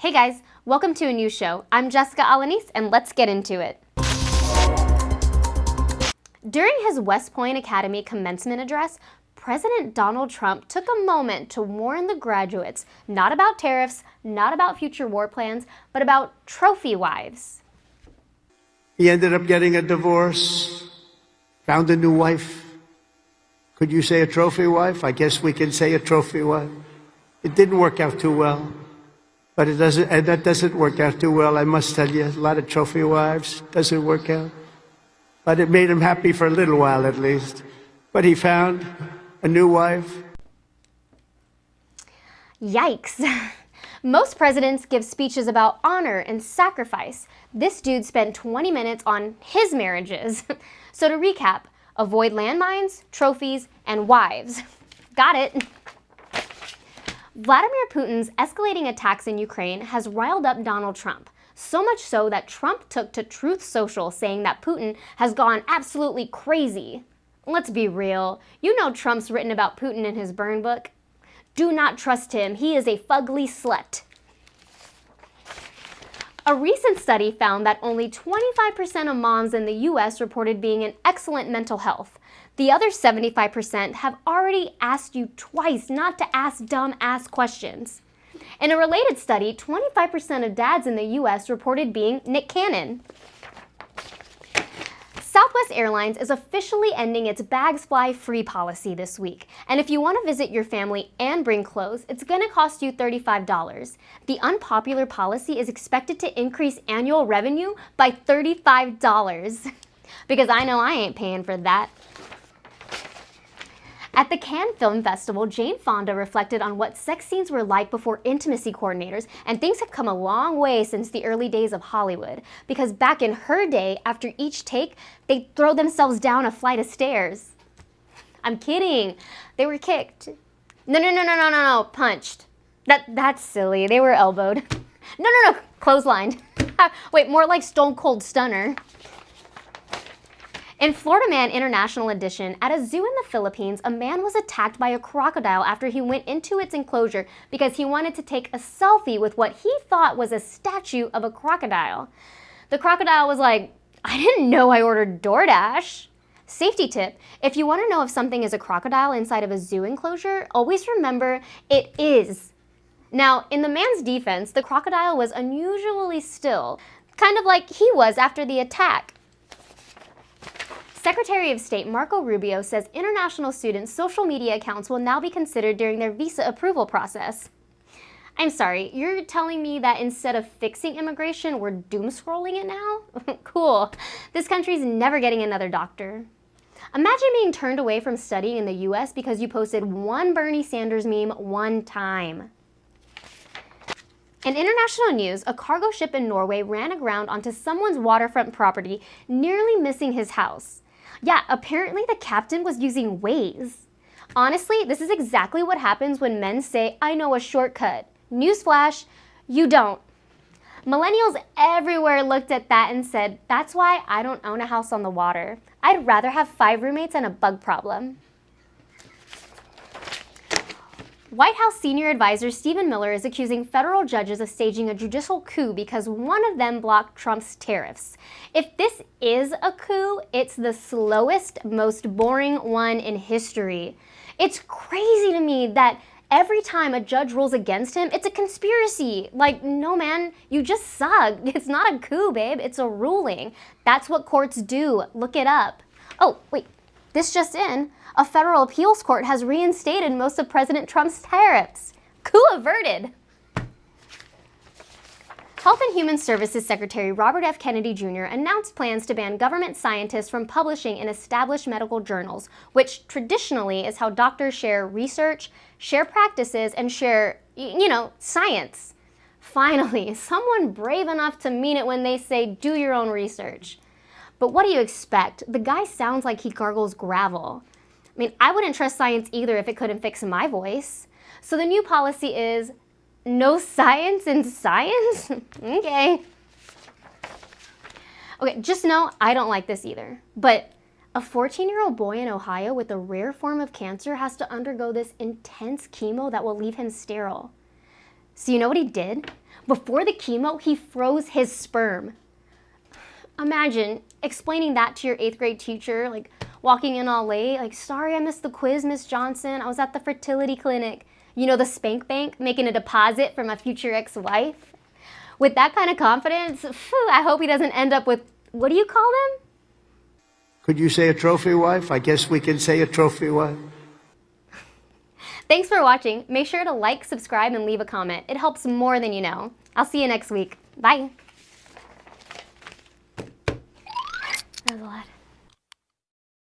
Hey guys, welcome to a new show. I'm Jessica Alaniz, and let's get into it. During his West Point Academy commencement address, President Donald Trump took a moment to warn the graduates not about tariffs, not about future war plans, but about trophy wives. He ended up getting a divorce, found a new wife. Could you say a trophy wife? I guess we can say a trophy wife. It didn't work out too well. But that doesn't work out too well, I must tell you. A lot of trophy wives, doesn't work out. But it made him happy for a little while at least. But he found a new wife. Yikes. Most presidents give speeches about honor and sacrifice. This dude spent 20 minutes on his marriages. So to recap, avoid landmines, trophies, and wives. Got it. Vladimir Putin's escalating attacks in Ukraine has riled up Donald Trump. So much so that Trump took to Truth Social saying that Putin has gone absolutely crazy. Let's be real. You know Trump's written about Putin in his burn book. Do not trust him. He is a fugly slut. A recent study found that only 25% of moms in the US reported being in excellent mental health. The other 75% have already asked you twice not to ask dumb-ass questions. In a related study, 25% of dads in the US reported being Nick Cannon. Southwest Airlines is officially ending its bags fly free policy this week. And if you want to visit your family and bring clothes, it's going to cost you $35. The unpopular policy is expected to increase annual revenue by $35. Because I know I ain't paying for that. At the Cannes Film Festival, Jane Fonda reflected on what sex scenes were like before intimacy coordinators, and things have come a long way since the early days of Hollywood. Because back in her day, after each take, they'd throw themselves down a flight of stairs. I'm kidding. They were kicked. No, punched. That's silly. They were elbowed. No, clotheslined. Wait, more like Stone Cold Stunner. In Florida Man International Edition, at a zoo in the Philippines, a man was attacked by a crocodile after he went into its enclosure because he wanted to take a selfie with what he thought was a statue of a crocodile. The crocodile was like, I didn't know I ordered DoorDash. Safety tip, if you want to know if something is a crocodile inside of a zoo enclosure, always remember it is. Now, in the man's defense, the crocodile was unusually still, kind of like he was after the attack. Secretary of State Marco Rubio says international students' social media accounts will now be considered during their visa approval process. I'm sorry, you're telling me that instead of fixing immigration, we're doom scrolling it now? Cool. This country's never getting another doctor. Imagine being turned away from studying in the US because you posted one Bernie Sanders meme one time. In international news, a cargo ship in Norway ran aground onto someone's waterfront property, nearly missing his house. Yeah, apparently the captain was using Waze. Honestly, this is exactly what happens when men say, I know a shortcut. Newsflash, you don't. Millennials everywhere looked at that and said, that's why I don't own a house on the water. I'd rather have 5 roommates and a bug problem. White House senior advisor Stephen Miller is accusing federal judges of staging a judicial coup because one of them blocked Trump's tariffs. If this is a coup, it's the slowest, most boring one in history. It's crazy to me that every time a judge rules against him, it's a conspiracy. Like, no man, you just suck. It's not a coup, babe. It's a ruling. That's what courts do. Look it up. Oh, wait. This just in, a federal appeals court has reinstated most of President Trump's tariffs. Coup averted. Health and Human Services Secretary Robert F. Kennedy Jr. announced plans to ban government scientists from publishing in established medical journals, which traditionally is how doctors share research, share practices, and share, science. Finally, someone brave enough to mean it when they say, do your own research. But what do you expect? The guy sounds like he gargles gravel. I mean, I wouldn't trust science either if it couldn't fix my voice. So the new policy is no science in science? Okay. Okay, just know I don't like this either. But a 14-year-old boy in Ohio with a rare form of cancer has to undergo this intense chemo that will leave him sterile. So you know what he did? Before the chemo, he froze his sperm. Imagine explaining that to your 8th grade teacher, like walking in all late, like, sorry I missed the quiz, Miss Johnson. I was at the fertility clinic. You know, the spank bank, making a deposit from a future ex-wife. With that kind of confidence, I hope he doesn't end up with, what do you call them? Could you say a trophy wife? I guess we can say a trophy wife. Thanks for watching. Make sure to like, subscribe, and leave a comment. It helps more than you know. I'll see you next week. Bye. That was a lot.